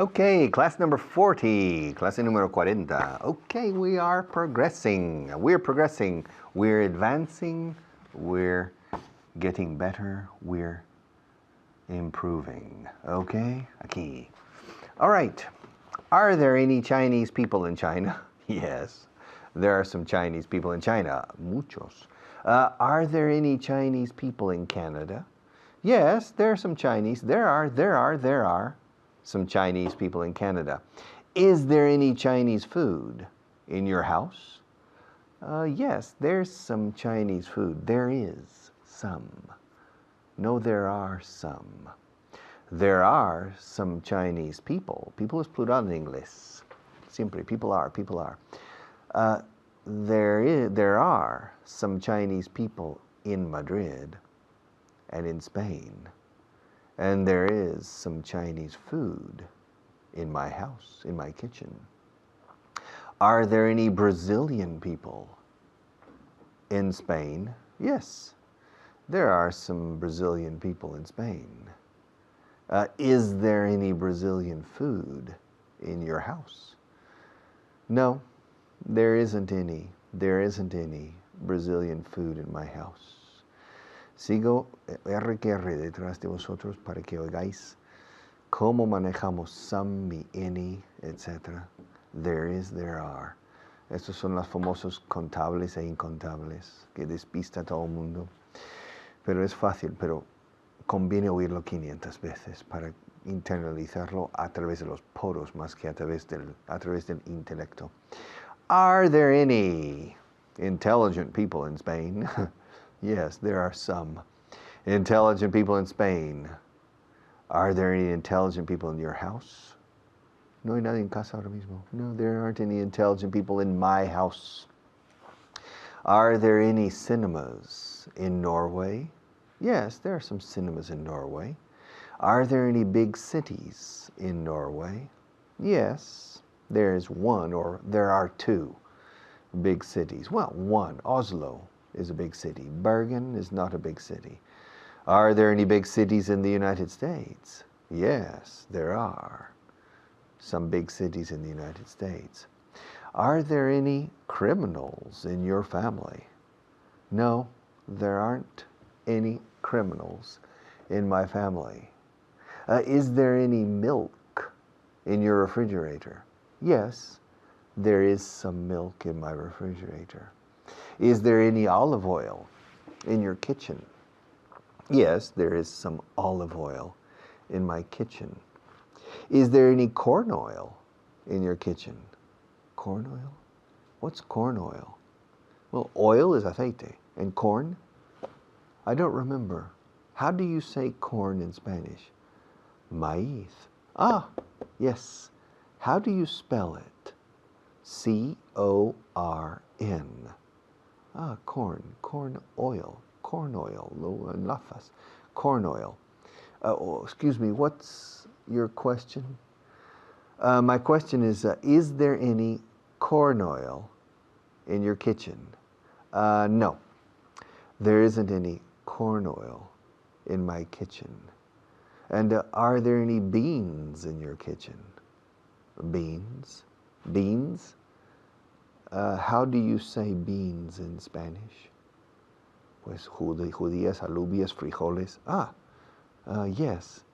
Okay, class number 40, clase número 40. Okay, we are progressing. We're progressing. We're advancing. We're getting better. We're improving. Okay, aquí. All right. Are there any Chinese people in China? Yes, there are some Chinese people in China. Muchos. Are there any Chinese people in Canada? Yes, there are some Chinese. There are some Chinese people in Canada. Is there any Chinese food in your house? Yes, there's some Chinese food. There is some. No, there are some. There are some Chinese people. People es plural en inglés. Siempre, people are. There are some Chinese people in Madrid and in Spain. And there is some Chinese food in my house, in my kitchen. Are there any Brazilian people in Spain? Yes, there are some Brazilian people in Spain. Is there any Brazilian food in your house? No, there isn't any. There isn't any Brazilian food in my house. Sigo R que R detrás de vosotros para que oigáis cómo manejamos some, me, any, etc. There is, there are. Estos son los famosos contables e incontables que despista a todo el mundo. Pero es fácil, pero conviene oírlo 500 veces para internalizarlo a través de los poros más que a través del intelecto. Are there any intelligent people in Spain? Yes, there are some intelligent people in Spain. Are there any intelligent people in your house? No hay nadie en casa ahora mismo. No, there aren't any intelligent people in my house. Are there any cinemas in Norway? Yes, there are some cinemas in Norway. Are there any big cities in Norway? Yes, there is one, or there are two big cities. Well, one, Oslo, is a big city. Bergen is not a big city. Are there any big cities in the United States? Yes, there are some big cities in the United States. Are there any criminals in your family? No, there aren't any criminals in my family. Is there any milk in your refrigerator? Yes, there is some milk in my refrigerator. Is there any olive oil in your kitchen? Yes, there is some olive oil in my kitchen. Is there any corn oil in your kitchen? Corn oil? What's corn oil? Well, oil is aceite. And corn? I don't remember. How do you say corn in Spanish? Maíz. Ah, yes. How do you spell it? C-O-R-N. Ah, corn oil, lafas, corn oil. Excuse me, what's your question? My question is there any corn oil in your kitchen? No, there isn't any corn oil in my kitchen. And are there any beans in your kitchen? Beans? Beans? How do you say beans in Spanish? Pues judías, alubias, frijoles. Yes.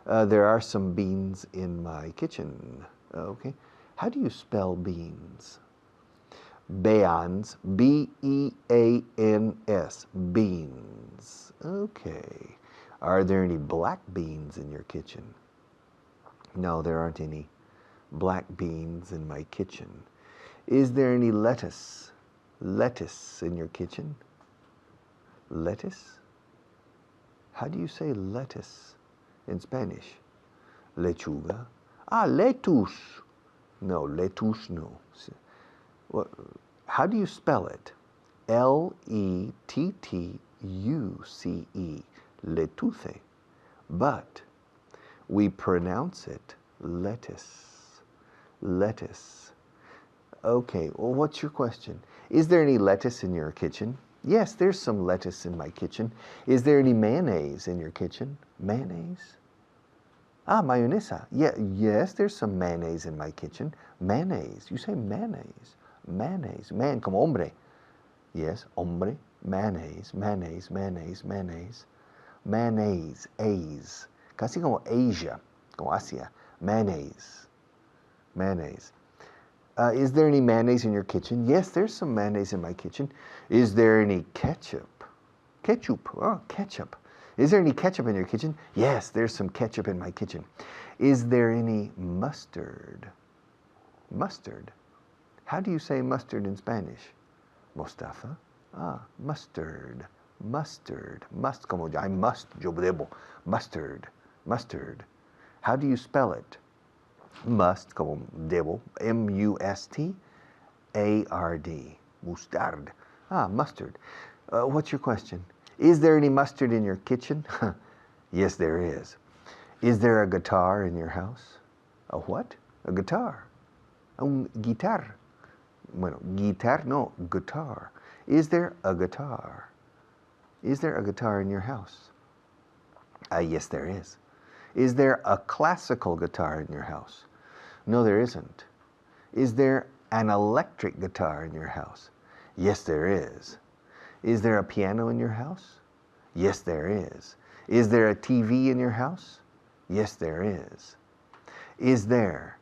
There are some beans in my kitchen. Okay. How do you spell beans? Beans. B-E-A-N-S. Beans. Okay. Are there any black beans in your kitchen? No, there aren't any black beans in my kitchen. Is there any lettuce? Lettuce in your kitchen? Lettuce? How do you say lettuce in Spanish? Lechuga? Ah, lettuce. No, lettuce, no. Well, how do you spell it? L-E-T-T-U-C-E. Lettuce. But we pronounce it lettuce. Lettuce. Okay, well, what's your question? Is there any lettuce in your kitchen? Yes, there's some lettuce in my kitchen. Is there any mayonnaise in your kitchen? Mayonnaise? Ah, mayonesa. Yeah, yes, there's some mayonnaise in my kitchen. Mayonnaise. You say mayonnaise. Mayonnaise. Man, como hombre. Yes, hombre. Mayonnaise, mayonnaise, mayonnaise, mayonnaise. Mayonnaise. A's. Casi como Asia. Como Asia. Mayonnaise. Mayonnaise. Is there any mayonnaise in your kitchen? Yes, there's some mayonnaise in my kitchen. Is there any ketchup? Ketchup. Oh, ketchup. Is there any ketchup in your kitchen? Yes, there's some ketchup in my kitchen. Is there any mustard? Mustard. How do you say mustard in Spanish? Mostaza. Ah, mustard. Mustard. Must, como I must, yo debo. Mustard. Mustard. How do you spell it? Must, como debo. M-U-S-T-A-R-D. Mustard. Ah, mustard. What's your question? Is there any mustard in your kitchen? Yes, there is. Is there a guitar in your house? A what? A guitar. Un guitar. Bueno, guitar, no, guitar. Is there a guitar? Is there a guitar in your house? Yes, there is. Is there a classical guitar in your house? No, there isn't. Is there an electric guitar in your house? Yes, there is. Is there a piano in your house? Yes, there is. Is there a TV in your house? Yes, there is. Is there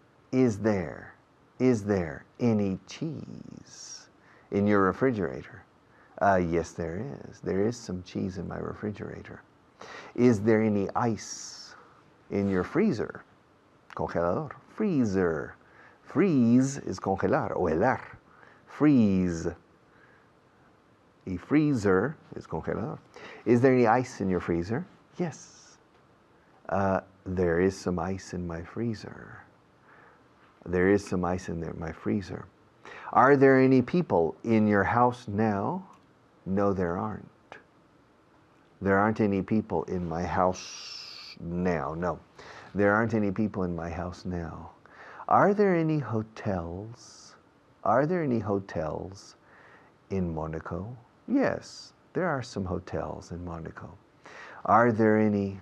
any cheese in your refrigerator? Yes, there is. There is some cheese in my refrigerator. Is there any ice in your freezer? Congelador. Freezer. Freeze is congelar o helar. Freeze. A freezer is congelador. Is there any ice in your freezer? Yes. There is some ice in my freezer. There is some ice in there, my freezer. Are there any people in your house now? No, there aren't. There aren't any people in my house now. No, there aren't any people in my house now. Are there any hotels? Are there any hotels in Monaco? Yes, there are some hotels in Monaco. Are there any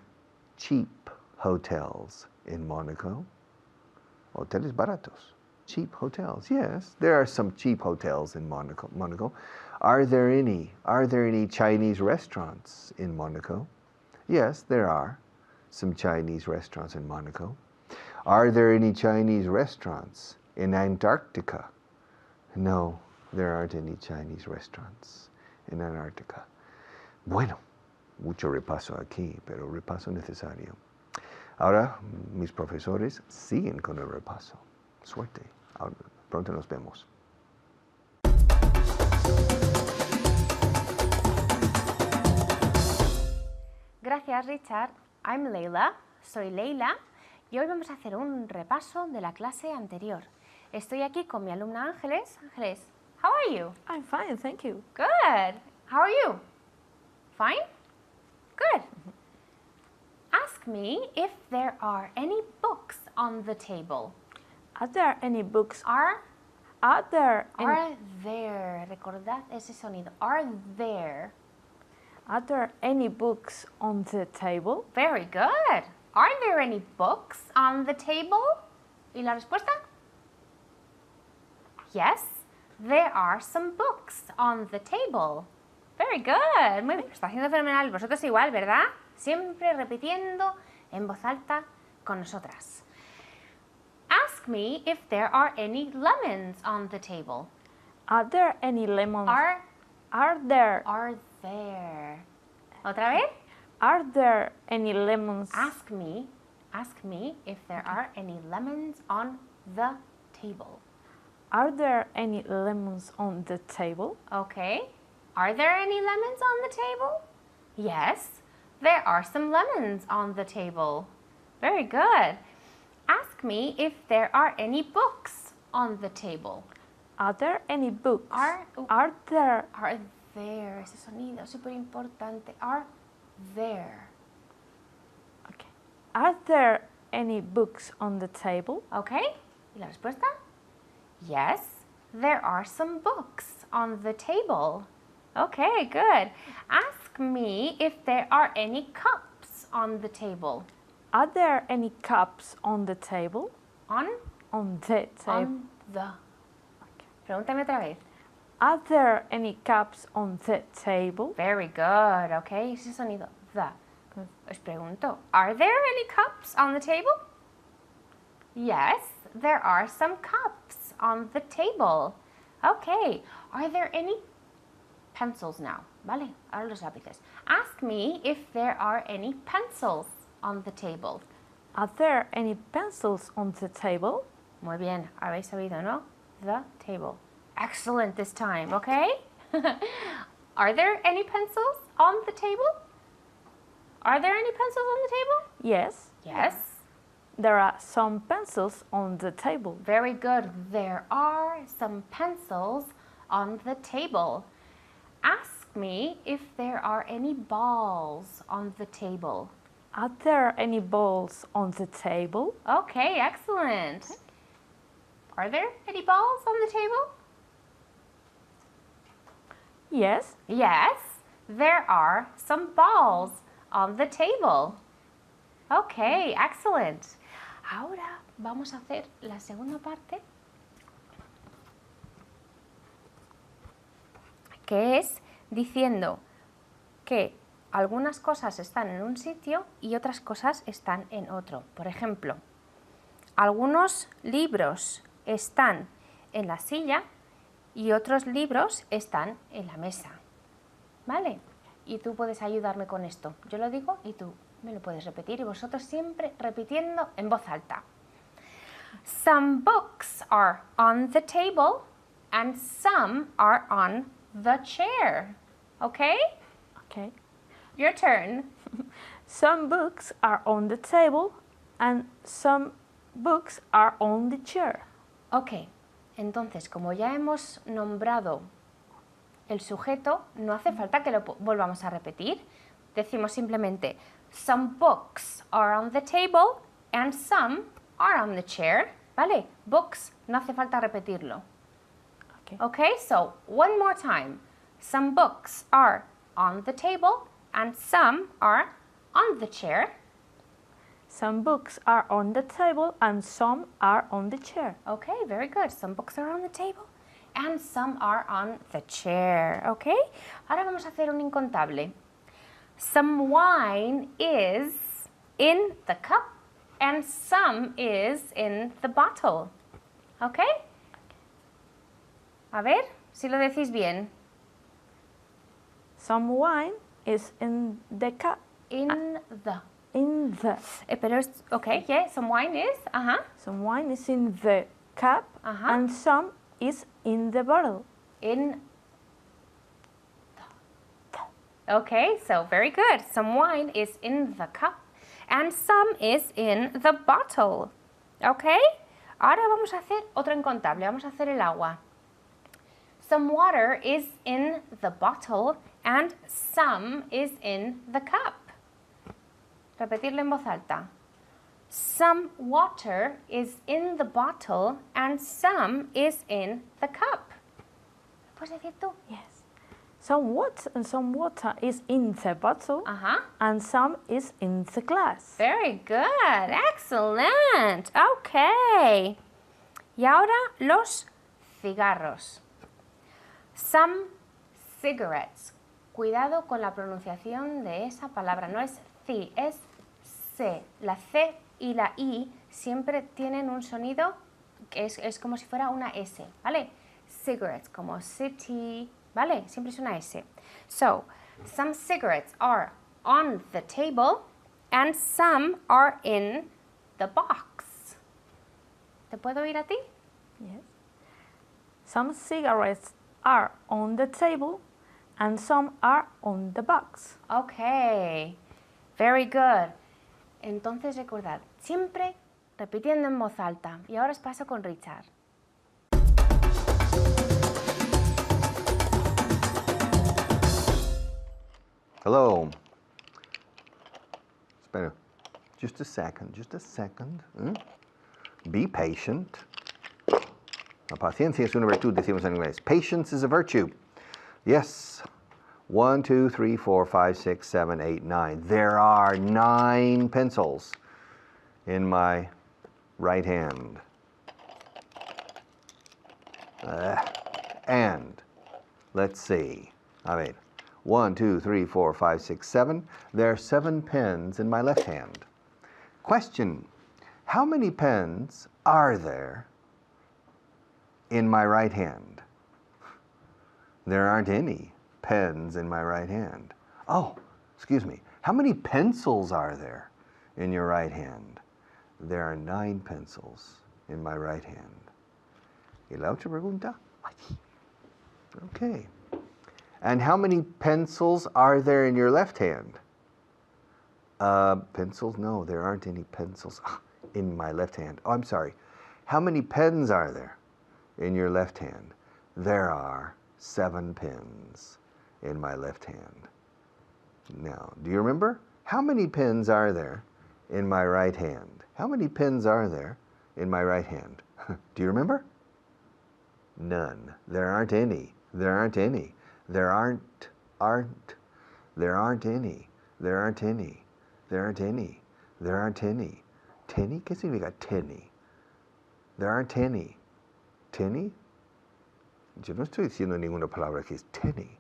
cheap hotels in Monaco? Hoteles baratos. Cheap hotels. Yes, there are some cheap hotels in Monaco. Are there any Chinese restaurants in Monaco? Yes, there are some Chinese restaurants in Monaco. Are there any Chinese restaurants in Antarctica? No, there aren't any Chinese restaurants in Antarctica. Bueno, mucho repaso aquí, pero repaso necesario. Ahora mis profesores siguen con el repaso. Suerte. Ahora, pronto nos vemos. Gracias, Richard. I'm Leila. Soy Leila y hoy vamos a hacer un repaso de la clase anterior. Estoy aquí con mi alumna Ángeles. Ángeles, how are you? I'm fine, thank you. Good. How are you? Fine? Good. Ask me if there are any books on the table. Are there any books? Are there recordad ese sonido. Are there any books on the table? Very good. Are there any books on the table? ¿Y la respuesta? Yes, there are some books on the table. Very good. Muy bien, está haciendo fenomenal. Vosotros igual, ¿verdad? Siempre repitiendo en voz alta con nosotras. Ask me if there are any lemons on the table. Are there any lemons? Are there? ¿Otra vez? Are there any lemons? Ask me if there are any lemons on the table. Are there any lemons on the table? Okay. Are there any lemons on the table? Yes, there are some lemons on the table. Very good. Ask me if there are any books on the table. Are there any books? Are there? Ese sonido es súper importante. Are there? Okay. Are there any books on the table? Okay. ¿Y la respuesta? Yes, there are some books on the table. Okay, good. Ask me if there are any cups on the table. Are there any cups on the table? On. On the table. On the. Pregúntame otra vez. Are there any cups on the table? Very good, okay. Ese sonido, the. Os pregunto, are there any cups on the table? Yes, there are some cups on the table. Okay, are there any pencils now? Vale, ahora los lápices. Ask me if there are any pencils on the table. Are there any pencils on the table? Muy bien, habéis oído, ¿no? The table. Excellent this time, okay? Are there any pencils on the table? Are there any pencils on the table? Yes. Yes. There are some pencils on the table. Very good. There are some pencils on the table. Ask me if there are any balls on the table. Are there any balls on the table? Okay, excellent. Are there any balls on the table? Yes. Yes, there are some balls on the table. Okay, excellent. Ahora vamos a hacer la segunda parte, que es diciendo que algunas cosas están en un sitio y otras cosas están en otro. Por ejemplo, algunos libros están en la silla y otros libros están en la mesa. ¿Vale? Y tú puedes ayudarme con esto. Yo lo digo y tú me lo puedes repetir y vosotros siempre repitiendo en voz alta. Some books are on the table and some are on the chair. Okay? Okay. Your turn. Some books are on the table and some books are on the chair. Ok, entonces como ya hemos nombrado el sujeto, no hace falta que lo volvamos a repetir. Decimos simplemente, some books are on the table and some are on the chair. ¿Vale? Books, no hace falta repetirlo. Okay. Okay, so one more time. Some books are on the table and some are on the chair. Some books are on the table and some are on the chair. Okay, very good. Some books are on the table and some are on the chair. Okay, ahora vamos a hacer un incontable. Some wine is in the cup and some is in the bottle. Okay? A ver si lo decís bien. Some wine is in the cup. In the. Pero es, okay, yeah, some wine is, Some wine is in the cup and some is in the bottle. In the. Okay, so very good. Some wine is in the cup and some is in the bottle. Okay? Ahora vamos a hacer otro incontable. Vamos a hacer el agua. Some water is in the bottle and some is in the cup. Repetirlo en voz alta. Some water is in the bottle and some is in the cup. ¿Lo puedes decir tú? Yes. Some water is in the bottle and some is in the glass. Very good. Excellent. Okay. Y ahora los cigarros. Some cigarettes. Cuidado con la pronunciación de esa palabra. No es ci, es C. La C y la I siempre tienen un sonido que es como si fuera una S, ¿vale? Cigarettes, como city, ¿vale? Siempre es una S. So, some cigarettes are on the table and some are in the box. ¿Te puedo oír a ti? Yes. Some cigarettes are on the table and some are on the box. Okay. Very good. Entonces recordad, siempre repitiendo en voz alta. Y ahora os paso con Richard. Hello. Espera. Just a second. Be patient. La paciencia es una virtud, decimos en inglés. Patience is a virtue. Yes. 1, 2, 3, 4, 5, 6, 7, 8, 9. There are 9 pencils in my right hand? And let's see. A ver. 1, 2, 3, 4, 5, 6, 7. There are 7 pens in my left hand. Question. How many pens are there in my right hand? There aren't any pens in my right hand. Oh, excuse me. How many pencils are there in your right hand? There are 9 pencils in my right hand. ¿Y la otra pregunta? Okay. And how many pencils are there in your left hand? Pencils? No, there aren't any pencils in my left hand. Oh, I'm sorry. How many pens are there in your left hand? There are 7 pens in my left hand. Now, do you remember? How many pens are there in my right hand? How many pens are there in my right hand? Do you remember? None. There aren't any. There aren't any. There aren't any. There aren't any. There aren't any. There aren't any. ¿Tenny? ¿Qué significa tenny? There aren't any. ¿Tenny? Yo no estoy diciendo ninguna palabra que es tenny.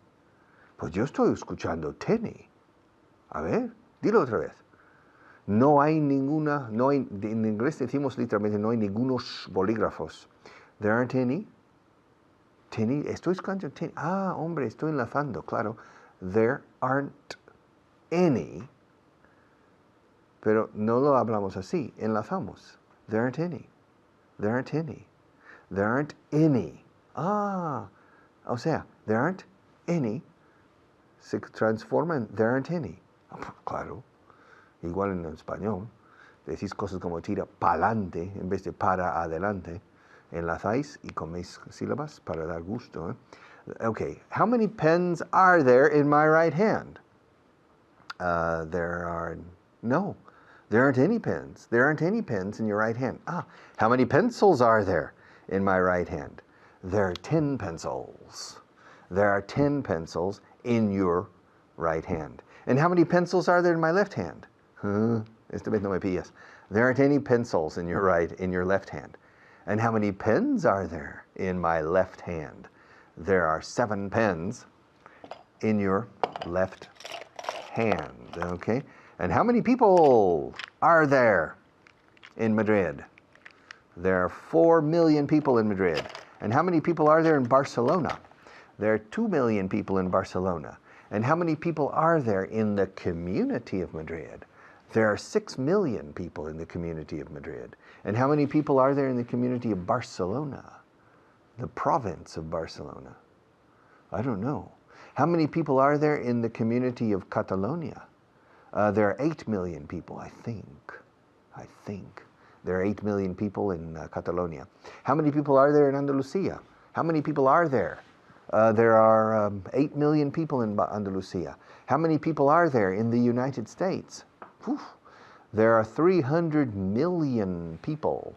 Pues yo estoy escuchando tenny. A ver, dilo otra vez. No hay ninguna, en inglés decimos literalmente no hay ningunos bolígrafos. There aren't any. Tenny, estoy escuchando tenny. Ah, hombre, estoy enlazando, claro. There aren't any. Pero no lo hablamos así, enlazamos. There aren't any. There aren't any. There aren't any. Ah, o sea, there aren't any. Se transforma en there aren't any. Claro. Igual en español. Decís cosas como tira pa'lante en vez de para adelante. Enlazáis y coméis sílabas para dar gusto. Okay, how many pens are there in my right hand? There aren't any pens. There aren't any pens in your right hand. Ah, how many pencils are there in my right hand? There are 10 pencils. There are 10 pencils in your right hand. And how many pencils are there in my left hand? Esta vez no me pillas. There aren't any pencils in your left hand. And how many pens are there in my left hand? There are 7 pens in your left hand, okay? And how many people are there in Madrid? There are 4 million people in Madrid. And how many people are there in Barcelona? There are 2 million people in Barcelona. And how many people are there in the community of Madrid? There are 6 million people in the community of Madrid. And how many people are there in the community of Barcelona? The province of Barcelona? I don't know. How many people are there in the community of Catalonia? There are 8 million people, I think. There are 8 million people in Catalonia. How many people are there in Andalusia? How many people are there? There are 8 million people in Andalusia. How many people are there in the United States? There are 300 million people.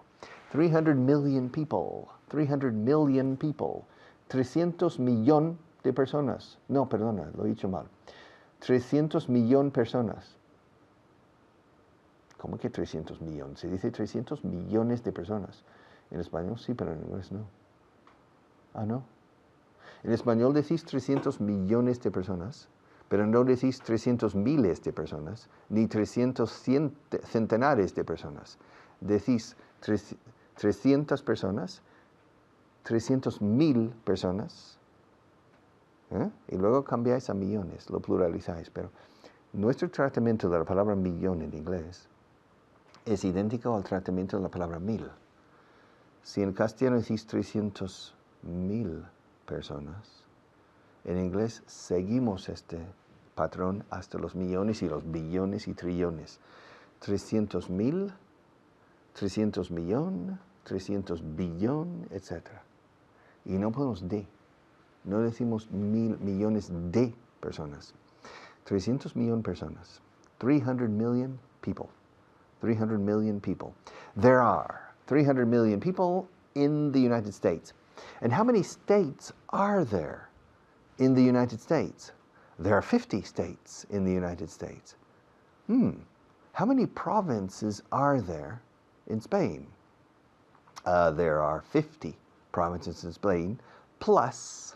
300 million people. 300 million people. 300 millón de personas. No, perdona, lo he dicho mal. 300 millón personas. ¿Cómo que 300 millones? Se dice 300 millones de personas. En español sí, pero en inglés no. Ah, no. En español decís 300 millones de personas, pero no decís 300 miles de personas, ni 300 centenares de personas. Decís 300 personas, 300 mil personas, y luego cambiáis a millones, lo pluralizáis. Pero nuestro tratamiento de la palabra millón en inglés es idéntico al tratamiento de la palabra mil. Si en castellano decís 300 mil personas, en inglés seguimos este patrón hasta los millones y los billones y trillones. 300 mil, 300 millón, 300 billón, etc. Y no ponemos de. No decimos millones de personas. 300 millón personas. 300 million people. 300 million people. There are 300 million people in the United States. And how many states are there in the United States? There are 50 states in the United States. How many provinces are there in Spain? There are 50 provinces in Spain, plus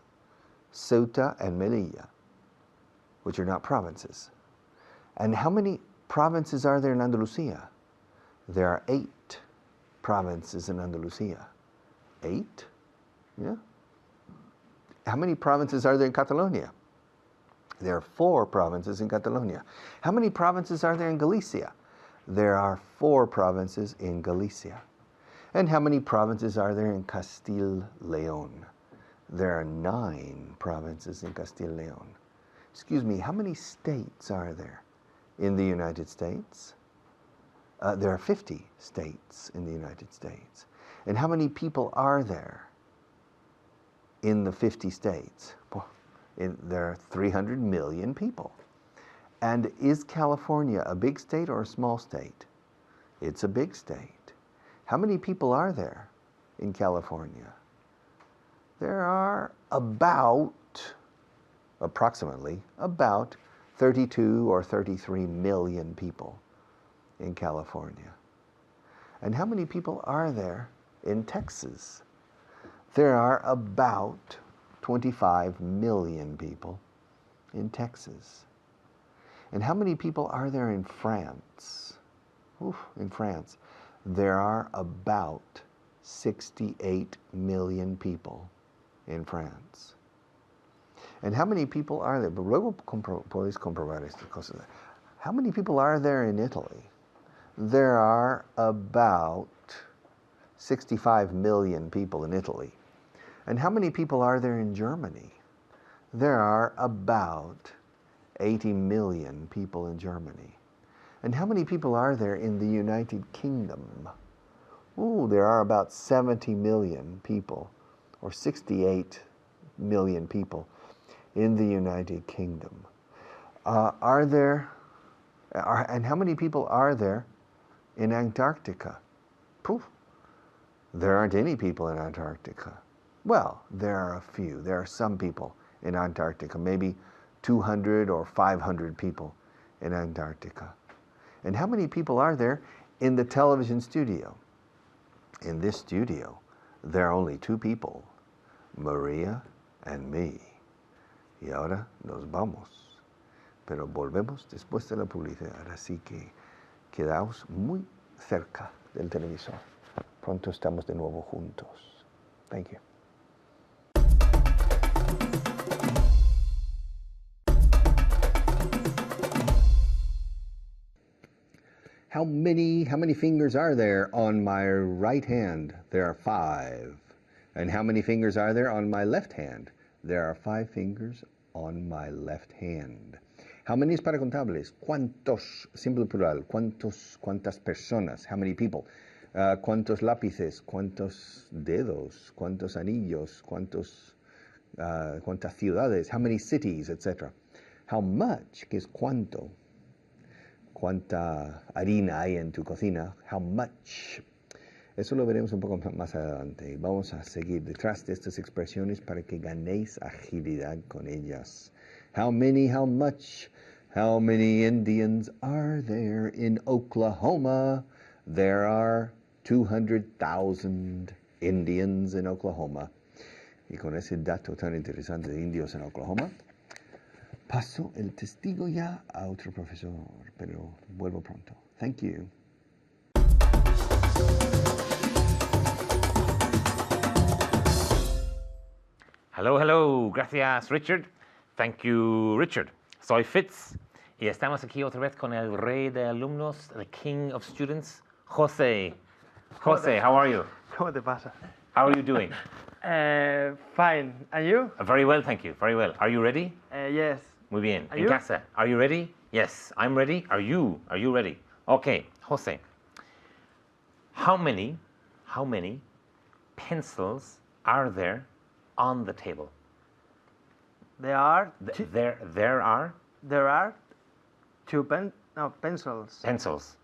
Ceuta and Melilla, which are not provinces. And how many provinces are there in Andalusia? There are 8 provinces in Andalusia. 8? Yeah. How many provinces are there in Catalonia? There are 4 provinces in Catalonia. How many provinces are there in Galicia? There are 4 provinces in Galicia. And how many provinces are there in Castile-León? There are 9 provinces in Castile-León. Excuse me, how many states are there in the United States? There are 50 states in the United States. And how many people are there in the 50 states? There are 300 million people. And is California a big state or a small state? It's a big state. How many people are there in California? There are approximately about 32 or 33 million people in California. And how many people are there in Texas? There are about 25 million people in Texas. And how many people are there in France? In France, there are about 68 million people in France. And how many people are there? Pero luego podéis comprobar estas cosas. How many people are there in Italy? There are about 65 million people in Italy. And how many people are there in Germany? There are about 80 million people in Germany. And how many people are there in the United Kingdom? There are about 70 million people, or 68 million people in the United Kingdom. And how many people are there in Antarctica? There aren't any people in Antarctica. Well, there are a few. There are some people in Antarctica, maybe 200 or 500 people in Antarctica. And how many people are there in the television studio? In this studio, there are only 2 people, Maria and me. Y ahora nos vamos. Pero volvemos después de la publicidad, así que quedaos muy cerca del televisor. Pronto estamos de nuevo juntos. Thank you. How many fingers are there on my right hand? There are 5. And how many fingers are there on my left hand? There are 5 fingers on my left hand. How many es para contables? ¿Cuántos? Simple plural. ¿Cuántas personas? How many people? ¿Cuántos lápices? ¿Cuántos dedos? ¿Cuántos anillos? ¿Cuántas ciudades? How many cities, etc. How much, que es cuánto. ¿Cuánta harina hay en tu cocina? How much? Eso lo veremos un poco más adelante. Vamos a seguir detrás de estas expresiones para que ganéis agilidad con ellas. How many, how much? How many Indians are there in Oklahoma? There are 200,000 Indians in Oklahoma. Y con ese dato tan interesante de indios en Oklahoma, paso el testigo ya a otro profesor, pero vuelvo pronto. Thank you. Hello, hello. Gracias, Richard. Thank you, Richard. Soy Fitz y estamos aquí otra vez con el rey de alumnos, the king of students, Jose. Jose, how are you? ¿Cómo te pasa? How are you doing? Fine. And you? Very well, thank you. Very well. Are you ready? Yes. Muy bien. Are En you? casa. Are you ready? Yes, I'm ready. Are you ready? Okay, Jose. How many pencils are there on the table? There are There are 2 pencils. pencils.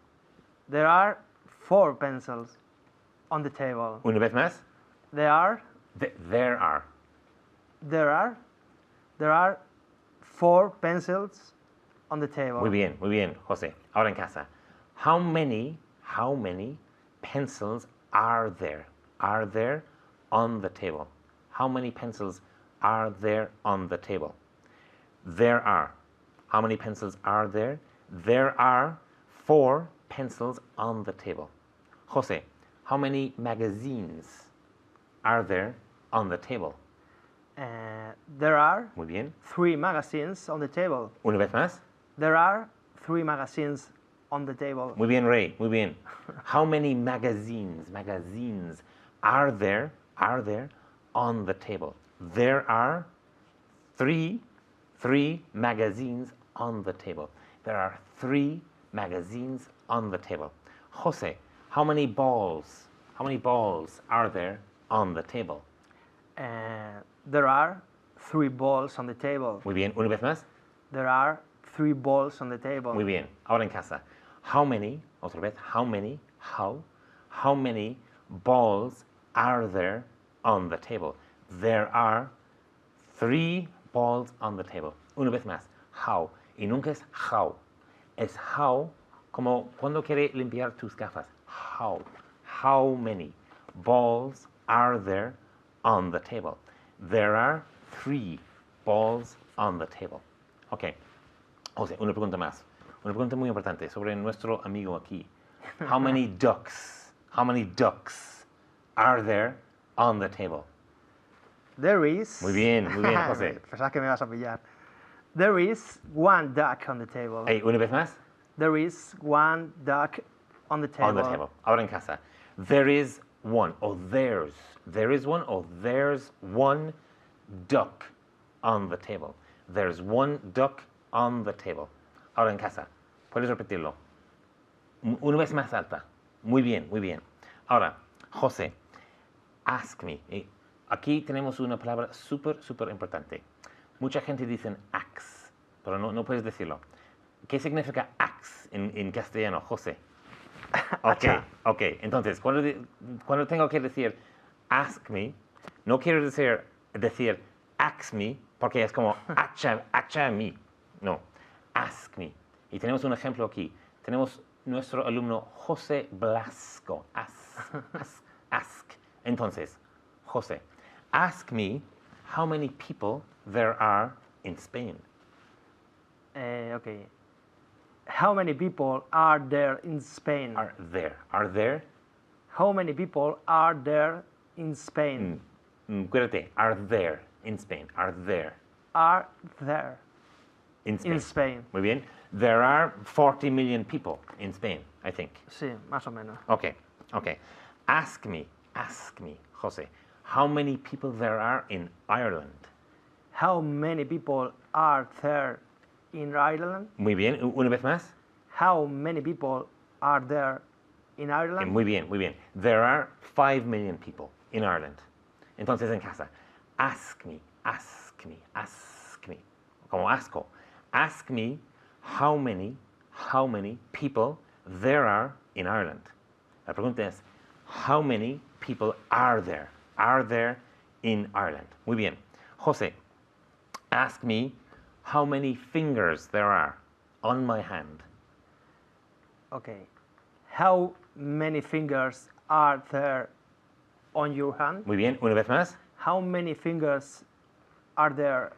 There are 4 pencils on the table. Una vez más. There are There are. 4 pencils on the table. Muy bien, José. Ahora en casa. How many pencils are there on the table? How many pencils are there on the table? There are. How many pencils are there? There are 4 pencils on the table. Jose, how many magazines are there on the table? There are Muy bien. 3 magazines on the table. Una vez más. There are 3 magazines on the table. Muy bien, Ray. Muy bien. How many magazines are there on the table? There are 3 magazines on the table. There are 3 magazines on the table. Jose, how many balls are there on the table? There are 3 balls on the table. Muy bien. Una vez más. There are 3 balls on the table. Muy bien. Ahora en casa. How many balls are there on the table? There are 3 balls on the table. Una vez más. How. Y nunca es how. Es how como cuando quiere limpiar tus gafas. How. How many balls are there on the table? There are 3 balls on the table. Ok. O sea, una pregunta más. Una pregunta muy importante sobre nuestro amigo aquí. How many ducks are there on the table? There is... Muy bien, José. Pensaba que me vas a pillar. There is 1 duck on the table. Hey, una vez más. There is 1 duck on the table. On the table. Ahora en casa. There is one, or there's. There is one, or there's 1 duck on the table. There's 1 duck on the table. Ahora en casa. ¿Puedes repetirlo? Una vez más alta. Muy bien, muy bien. Ahora, José, ask me. Aquí tenemos una palabra súper importante. Mucha gente dice ax, pero no puedes decirlo. ¿Qué significa ax en castellano, José? Ok. Entonces, cuando tengo que decir ask me, no quiero decir ask me, porque es como acha me. No, ask me. Y tenemos un ejemplo aquí. Tenemos nuestro alumno José Blasco. Ask. Entonces, José, ask me how many people there are in Spain. Okay. How many people are there in Spain? Are there? How many people are there in Spain? Cuídate. Are there in Spain? Are there? Are there In Spain. in Spain? Muy bien. There are 40 million people in Spain, I think. Sí, más o menos. Okay. Ask me, Jose, how many people there are in Ireland? How many people are there in Ireland? Muy bien. Una vez más. How many people are there in Ireland? Muy bien. There are 5 million people in Ireland. Entonces en casa, ask me. Como asco. Ask me how many people there are in Ireland. La pregunta es, how many people are there in Ireland? Muy bien. José, ask me how many fingers there are on my hand. Okay. How many fingers are there on your hand? Muy bien. Una vez más. How many fingers are there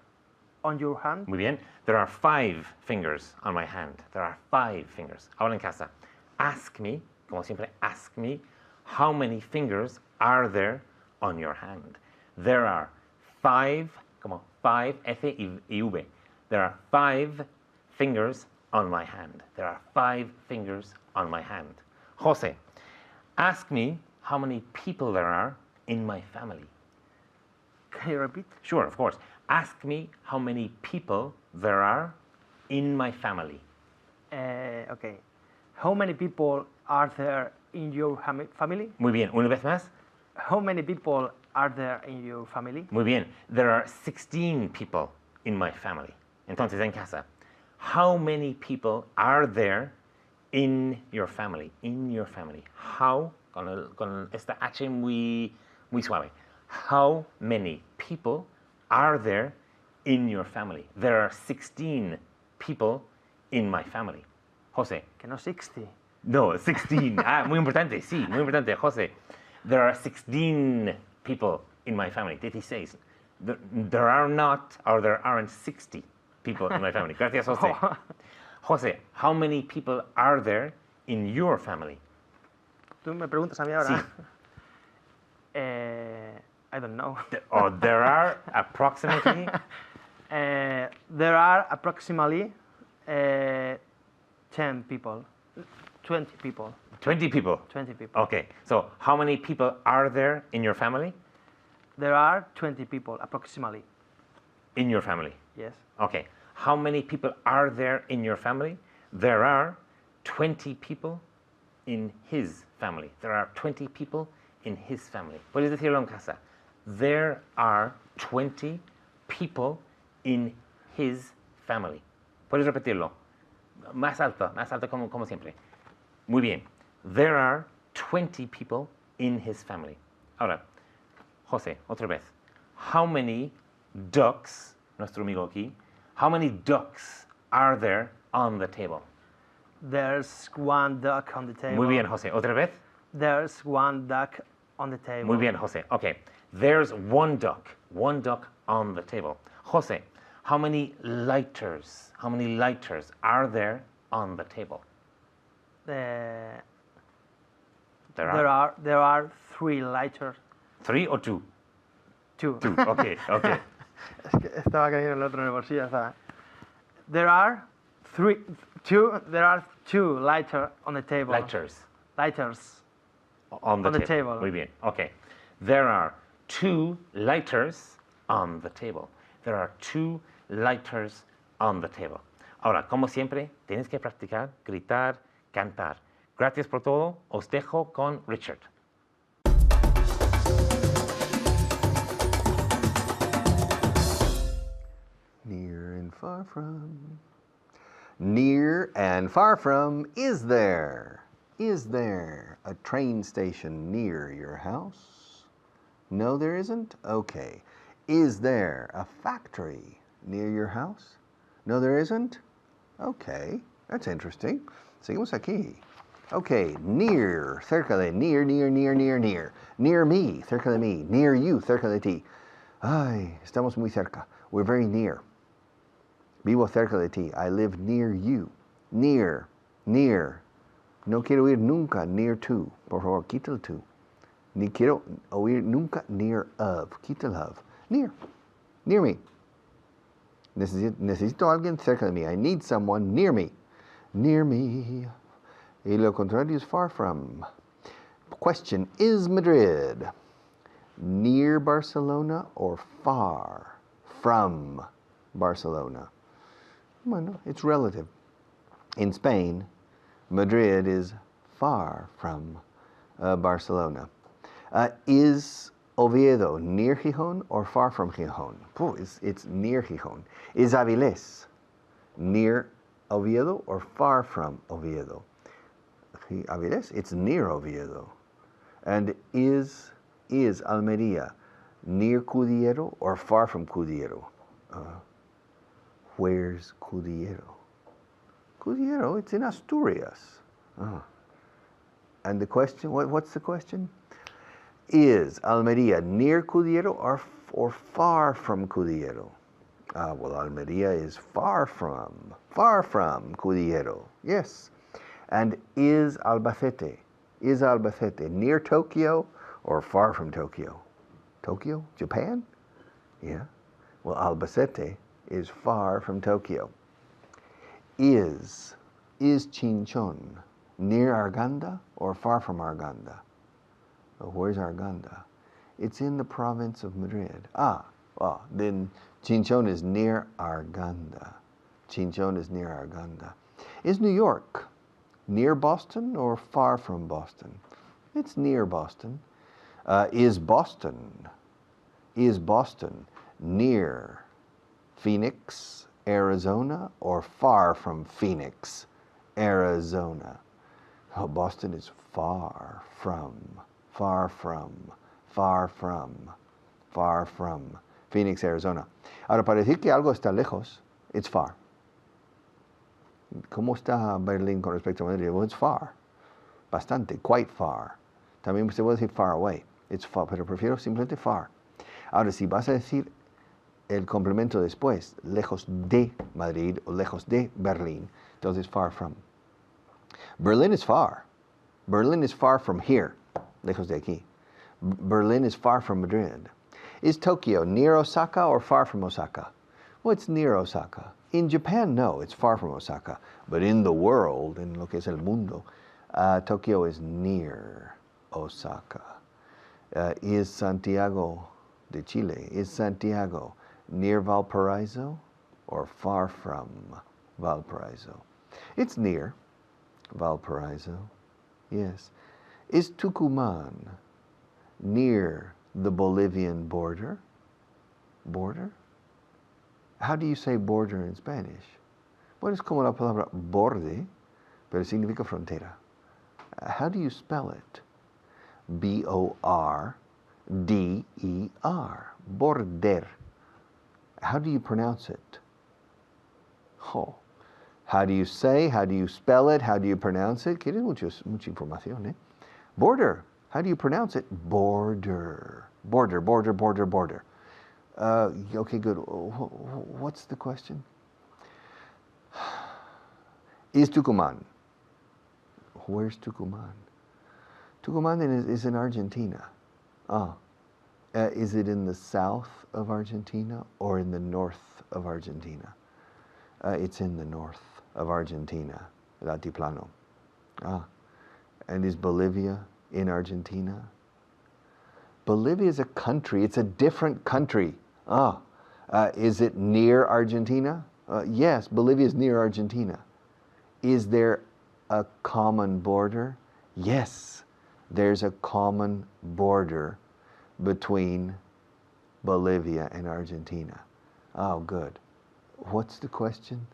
on your hand? Muy bien. There are 5 fingers on my hand. There are 5 fingers. Ahora en casa. Ask me, como siempre, ask me, how many fingers are there on your hand? There are 5, como 5, F y V. There are 5 fingers on my hand. There are 5 fingers on my hand. Jose, ask me how many people there are in my family. Can you repeat? Sure, of course. Ask me how many people there are in my family. Okay. How many people are there in your family? Muy bien. Una vez más. How many people are there in your family? Muy bien. There are 16 people in my family. Entonces, en casa. How many people are there in your family? In your family. How, con esta H muy suave. How many people are there in your family? There are 16 people in my family. Jose. Que no 60. No, 16. Muy importante, sí, muy importante, José. There are 16 people in my family. 16. There are not, or there aren't 60 people in my family. Gracias, José. José, how many people are there in your family? Tú me preguntas a mí ahora. Sí. I don't know. There are approximately. There are approximately 10 people. 20 people. 20 people. 20 people. Okay, so how many people are there in your family? There are 20 people approximately. In your family. Yes. Okay, how many people are there in your family? There are 20 people in his family. There are 20 people in his family. Puedes decirlo en casa. There are 20 people in his family. Puedes repetirlo. Más alto como siempre. Muy bien. There are 20 people in his family. Ahora, José, otra vez. How many ducks, nuestro amigo aquí, how many ducks are there on the table? There's one duck on the table. Muy bien, José. Otra vez. There's one duck on the table. Muy bien, José. Okay. There's one duck on the table. José, how many lighters are there on the table? There There are 3 lighters. 3 or 2? 2. 2. Okay, okay. Es que estaba cayendo el otro en el bolsillo. Estaba. There are 2 lighters on the table. Lighters Lighters. on the On the table. table. Muy bien. Okay. There are 2 lighters on the table. There are 2 lighters on the table. Ahora, como siempre, tienes que practicar, gritar, cantar. Gracias por todo. Os dejo con Richard. Near and far from. Near and far from, is there? Is there a train station near your house? No, there isn't? Okay. Is there a factory near your house? No, there isn't? Okay, that's interesting. Seguimos aquí. Okay, near, cerca de, near. Near me, cerca de mí. Near you, cerca de ti. Ay, estamos muy cerca. We're very near. Vivo cerca de ti. I live near you. Near. No quiero ir nunca near to. Por favor, quita el to. Ni quiero oír nunca near of. Quita el of. Near. Near me. Necesito a alguien cerca de mí. I need someone near me. Near me. Y lo contrario is far from. Question, is Madrid near Barcelona or far from Barcelona? Bueno, it's relative. In Spain, Madrid is far from Barcelona. Is Oviedo near Gijón or far from Gijón? It's near Gijón. Is Avilés near Oviedo or far from Oviedo? Avilés, it's near Oviedo. And is Almería near Cudiero or far from Cudiero? Where's Cudiero? Cudiero, it's in Asturias. And the question, what's the question? Is Almería near Cudiero or far from Cudiero? Well, Almería is far from Cudiero. Yes. And is Albacete near Tokyo or far from Tokyo? Tokyo, Japan? Yeah. Well, Albacete is far from Tokyo. Is Chinchón near Arganda or far from Arganda? Well, where's Arganda? It's in the province of Madrid. Then Chinchón is near Arganda. Chinchón is near Arganda. Is New York near Boston or far from Boston? It's near Boston. Is Boston near Phoenix, Arizona, or far from Phoenix, Arizona? Oh, Boston is far from Phoenix, Arizona. Ahora, para decir que algo está lejos, it's far. ¿Cómo está Berlín con respecto a Madrid? Well, it's far. bastante, quite far. También se puede decir far away. It's far, pero prefiero simplemente far. Ahora, si vas a decir el complemento después, lejos de Madrid o lejos de Berlín, entonces far from. Berlin is far. Berlin is far from here, lejos de aquí. Berlin is far from Madrid. Is Tokyo near Osaka or far from Osaka? Well, it's near Osaka. In Japan, no, it's far from Osaka. But in the world, en lo que es el mundo, Tokyo is near Osaka. Is Santiago de Chile, is Santiago near Valparaiso or far from Valparaiso? It's near Valparaiso, yes. Is Tucumán near the Bolivian border? Border? How do you say border in Spanish? Bueno, es como la palabra borde, pero significa frontera. How do you spell it? B-O-R-D-E-R. Border. How do you pronounce it? Oh. How do you say? How do you spell it? How do you pronounce it? ¿Quieres mucha información, eh? Border. How do you pronounce it? Border. Border, border, border, border. Okay, good. What's the question? Is Tucumán? Where's Tucumán? Tucumán is in Argentina. Is it in the south of Argentina or in the north of Argentina? It's in the north of Argentina, el altiplano. And is Bolivia in Argentina? Bolivia is a country. It's a different country. Is it near Argentina? Yes, Bolivia is near Argentina. Is there a common border? Yes, there's a common border between Bolivia and Argentina. Oh, good. What's the question?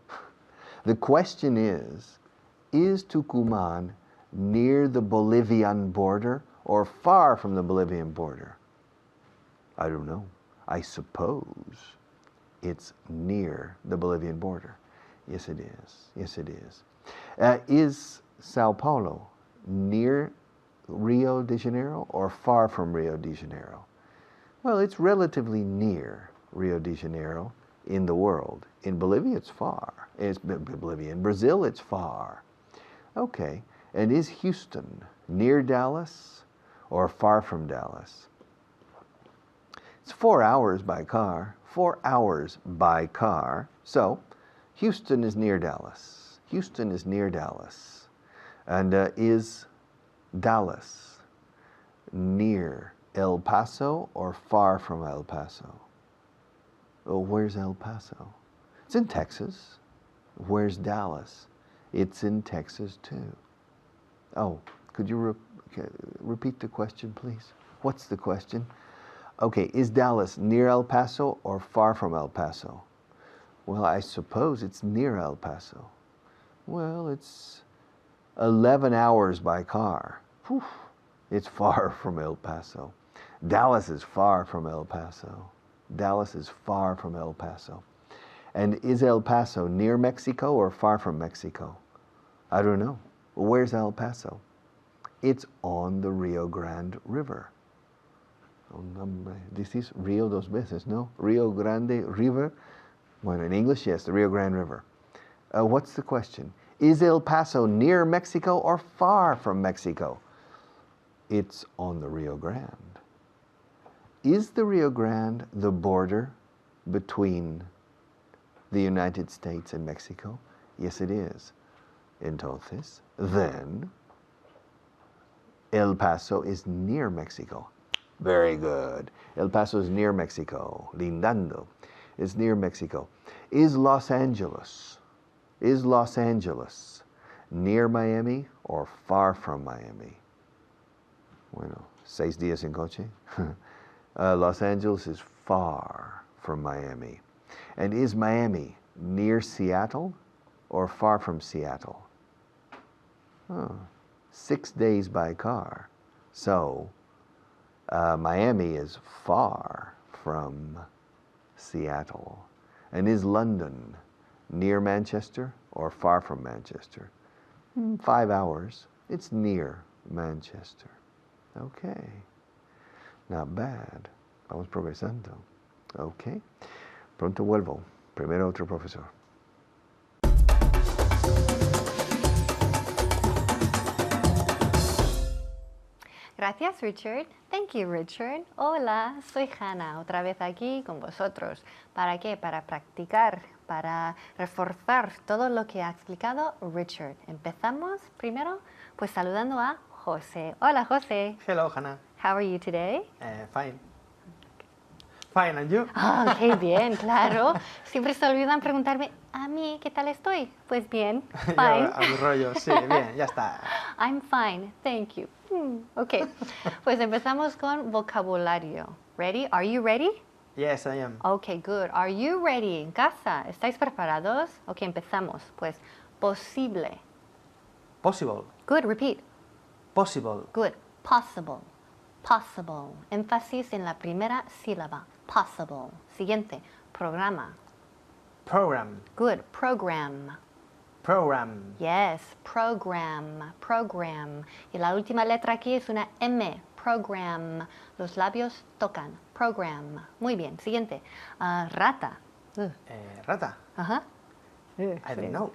The question is Tucumán near the Bolivian border or far from the Bolivian border? I don't know. I suppose it's near the Bolivian border. Yes, it is. Yes, it is. Is Sao Paulo near Rio de Janeiro or far from Rio de Janeiro? Well, it's relatively near Rio de Janeiro in the world. In Bolivia, it's far. In Brazil, it's far. Okay. And is Houston near Dallas or far from Dallas? It's 4 hours by car. 4 hours by car. So, Houston is near Dallas. Houston is near Dallas. And is Dallas near El Paso or far from El Paso? Oh, where's El Paso? It's in Texas. Where's Dallas? It's in Texas too. Oh, could you repeat the question, please? What's the question? Okay, is Dallas near El Paso or far from El Paso? Well, I suppose it's near El Paso. Well, it's 11 hours by car. Whew, it's far from El Paso. Dallas is far from El Paso. Dallas is far from El Paso. And is El Paso near Mexico or far from Mexico? I don't know. Where's El Paso? It's on the Rio Grande River. This is Rio dos veces, no? Rio Grande River. Well, in English, yes, the Rio Grande River. What's the question? Is El Paso near Mexico or far from Mexico? It's on the Rio Grande. Is the Rio Grande the border between the United States and Mexico? Yes, it is. Entonces, then, El Paso is near Mexico. Very good. El Paso is near Mexico. Lindando. It's near Mexico. Is Los Angeles near Miami or far from Miami? Bueno, 6 días en coche. Los Angeles is far from Miami. And is Miami near Seattle or far from Seattle? 6 days by car. So, Miami is far from Seattle. And is London near Manchester or far from Manchester? 5 hours. It's near Manchester. Okay. Not bad. Vamos progresando. Okay. Pronto vuelvo. Primero otro profesor. Gracias, Richard. Thank you, Richard. Hola, soy Hannah, otra vez aquí con vosotros. ¿Para qué? Para practicar, para reforzar todo lo que ha explicado Richard. Empezamos primero, pues saludando a José. Hola, José. Hello, Hannah. How are you today? Fine. Fine, and you? Ah, qué bien, claro. Siempre se olvidan preguntarme, a mí, ¿qué tal estoy? Pues bien, Yo fine. a mi rollo, sí, bien, ya está. I'm fine, thank you. Ok, pues empezamos con vocabulario. Ready? Are you ready? Yes, I am. Ok, good. Are you ready? En casa, ¿estáis preparados? Ok, empezamos. Pues, posible. Possible. Good, repeat. Possible. Good. Possible. Possible. Énfasis en la primera sílaba. Possible. Siguiente. Programa. Program. Good. Program. Program. Yes. Program. Program. Y la última letra aquí es una M. Program. Los labios tocan. Program. Muy bien. Siguiente. Rata. Rata. Ajá. I don't know.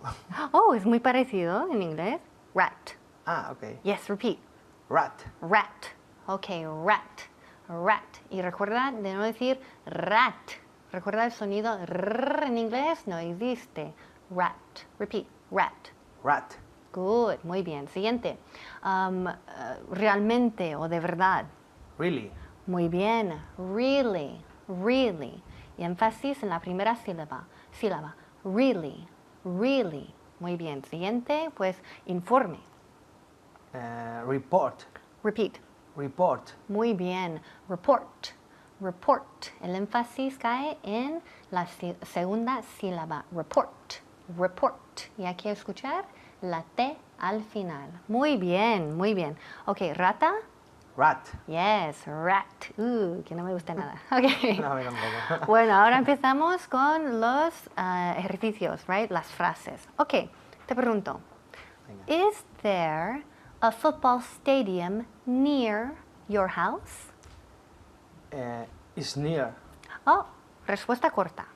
Oh, es muy parecido en inglés. Rat. Ah, ok. Yes, repeat. Rat. Rat. Ok, rat. Rat. Y recuerda de no decir rat. Recuerda el sonido R en inglés no existe. Rat. Repeat. Rat. Rat. Good. Muy bien. Siguiente. Realmente o de verdad. Really. Muy bien. Really. Really. Y énfasis en la primera sílaba. Really. Really. Muy bien. Siguiente, pues informe. Report. Repeat. Report. Muy bien. Report. Report. El énfasis cae en la segunda sílaba. Report. Report. Y hay que escuchar la T al final. Muy bien, muy bien. Ok, rata. Rat. Yes, rat. Que no me gusta nada. Ok. No, a mí tampoco. Bueno, ahora empezamos con los ejercicios, right? Las frases. Ok, te pregunto. Venga. Is there a football stadium near your house? Is near. Oh, respuesta corta.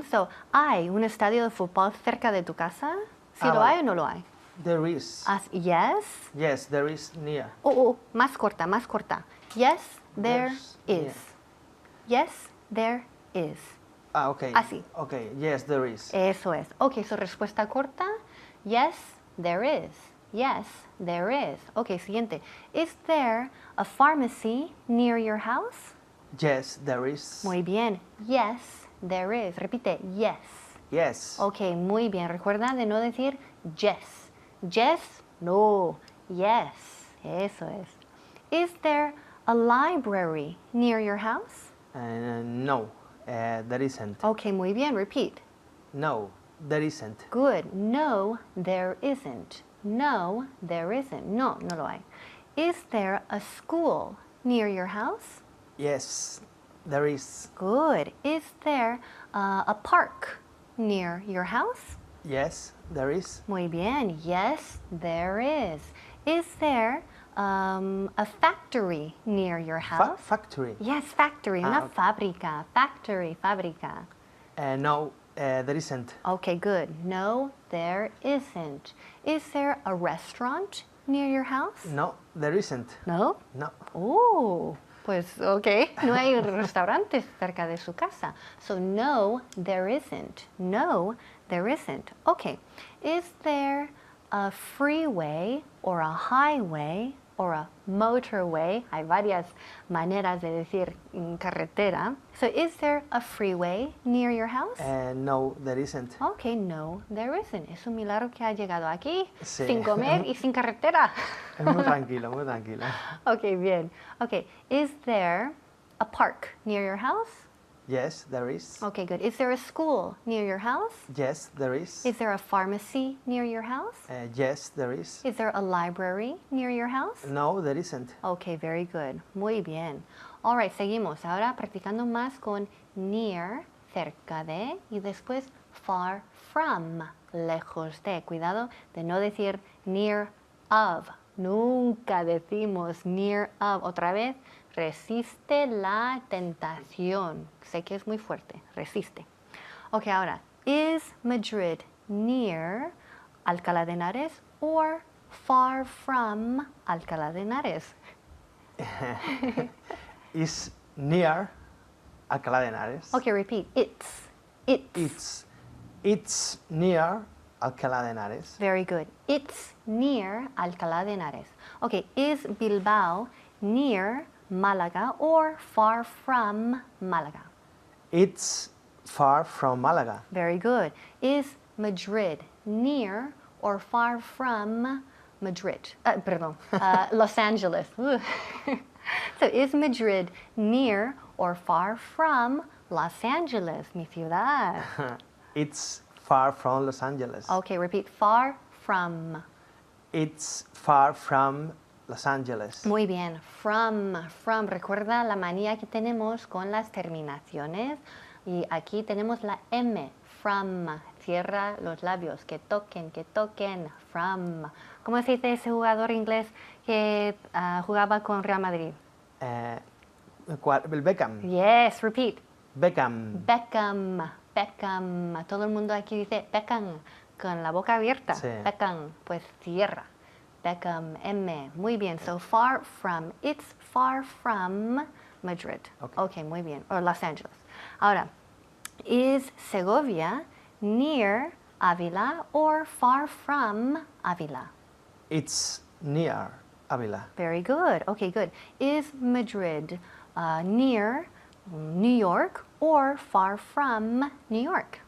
So, ¿hay un estadio de fútbol cerca de tu casa? ¿Sí lo vale. hay o no lo hay? There is. Yes. Yes, there is near. Más corta, más corta. Yes, there There's is. Yes, there is. Ah, ok. Así. Ok, yes, there is. Eso es. Ok, su respuesta corta. Yes, there is. Yes, there is. Ok, siguiente. Is there a pharmacy near your house? Yes, there is. Muy bien. Yes, there is. Repite, yes. Yes. Ok, muy bien. Recuerda de no decir yes. Yes, no. Yes. Eso es. Is there a library near your house? No, there isn't. Ok, muy bien. Repeat. No, there isn't. Good. No, there isn't. No, there isn't. No, no lo hay. Is there a school near your house? Yes, there is. Good. Is there a park near your house? Yes, there is. Muy bien. Yes, there is. Is there a factory near your house? Factory. Yes, factory. Una okay. fábrica. Factory, fábrica. No, there isn't. Okay, good. No, there isn't. Is there a restaurant near your house? No, there isn't. No. No. Pues ok, no hay restaurantes cerca de su casa. So no, there isn't. No, there isn't. Okay. Is there a freeway or a highway or a motorway? Hay varias maneras de decir carretera. So is there a freeway near your house? No, there isn't. Okay, no, there isn't. Es un milagro que ha llegado aquí Sí. sin comer y sin carretera. Es muy tranquilo, muy tranquilo. Okay, bien. Okay, is there a park near your house? Yes, there is. Okay, good. Is there a school near your house? Yes, there is. Is there a pharmacy near your house? Yes, there is. Is there a library near your house? No, there isn't. Okay, very good. Muy bien. All right, seguimos. Ahora practicando más con near, cerca de, y después far from, lejos de. Cuidado de no decir near of, Nunca decimos near of. Otra vez, resiste la tentación. Sé que es muy fuerte. Resiste. Ok, ahora, is Madrid near Alcalá de Henares or far from Alcalá de Henares? Is near Alcalá de Henares. Okay, repeat. It's. It's near Alcalá de Henares. Very good. It's near Alcalá de Henares. Okay, is Bilbao near Málaga or far from Málaga? It's far from Málaga. Very good. Is Madrid near or far from Madrid? Los Angeles. So is Madrid near or far from Los Angeles, mi ciudad? It's far from Los Angeles. Okay, repeat. Far from. It's far from Los Angeles. Muy bien. From. Recuerda la manía que tenemos con las terminaciones. Y aquí tenemos la M. From. Cierra los labios. Que toquen. From. ¿Cómo se dice ese jugador inglés que jugaba con Real Madrid? Beckham. Yes, repeat. Beckham. Todo el mundo aquí dice Beckham con la boca abierta. Sí. Beckham, pues cierra. Beckham, M. Muy bien. So far from. It's far from Madrid. Okay, muy bien. Or Los Angeles. Ahora, is Segovia near Ávila or far from Ávila? It's near Ávila. Very good. Okay, good. Is Madrid near New York or far from New York?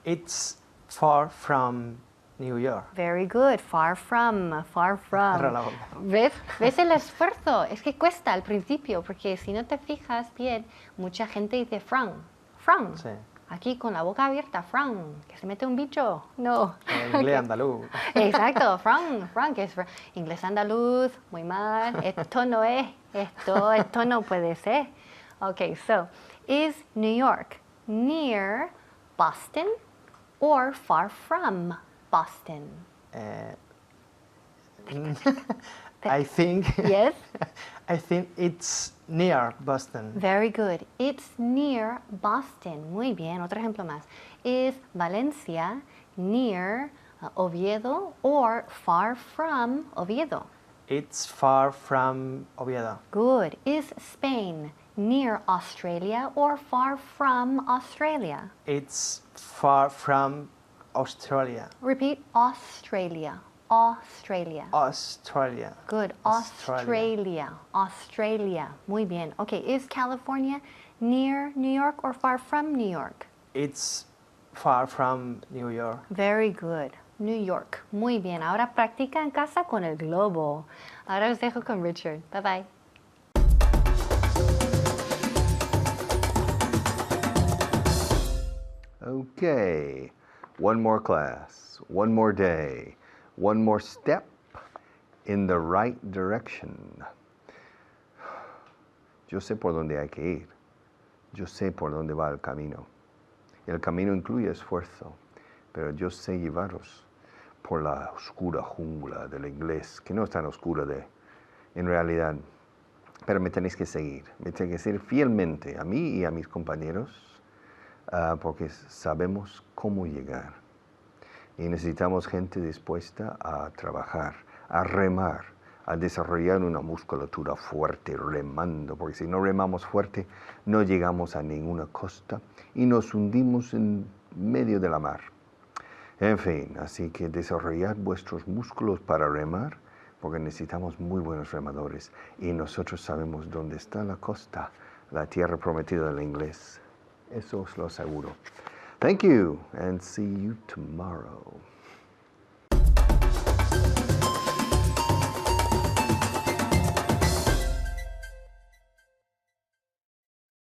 It's far from New York. Very good. Far from. Cierra la boca. ¿Ves el esfuerzo? Es que cuesta al principio, porque si no te fijas bien, mucha gente dice from. Sí. Aquí con la boca abierta, from. Que se mete un bicho. No. Inglés andaluz. Exacto, from, que es inglés andaluz, muy mal. Esto no es, esto no puede ser. Okay, so, is New York near Boston or far from Boston? I think. Yes? I think it's near Boston. Very good. It's near Boston. Muy bien. Otro ejemplo más. Is Valencia near Oviedo or far from Oviedo? It's far from Oviedo. Good. Is Spain near Australia or far from Australia? It's far from Australia. Repeat. Australia. Australia. Good. Australia. Muy bien. Okay. Is California near New York or far from New York? It's far from New York. Very good. New York. Muy bien. Ahora practica en casa con el globo. Ahora os dejo con Richard. Bye bye. Okay, one more class, one more day, one more step in the right direction. Yo sé por dónde hay que ir. Yo sé por dónde va el camino. El camino incluye esfuerzo, pero yo sé llevaros por la oscura jungla del inglés, que no es tan oscura en realidad, pero me tenéis que seguir. Me tenéis que seguir fielmente a mí y a mis compañeros, porque sabemos cómo llegar. Y necesitamos gente dispuesta a trabajar, a remar, a desarrollar una musculatura fuerte remando, porque si no remamos fuerte no llegamos a ninguna costa y nos hundimos en medio de la mar. En fin, así que desarrollad vuestros músculos para remar, porque necesitamos muy buenos remadores y nosotros sabemos dónde está la costa, la tierra prometida del inglés. Eso os lo aseguro. Thank you and see you tomorrow.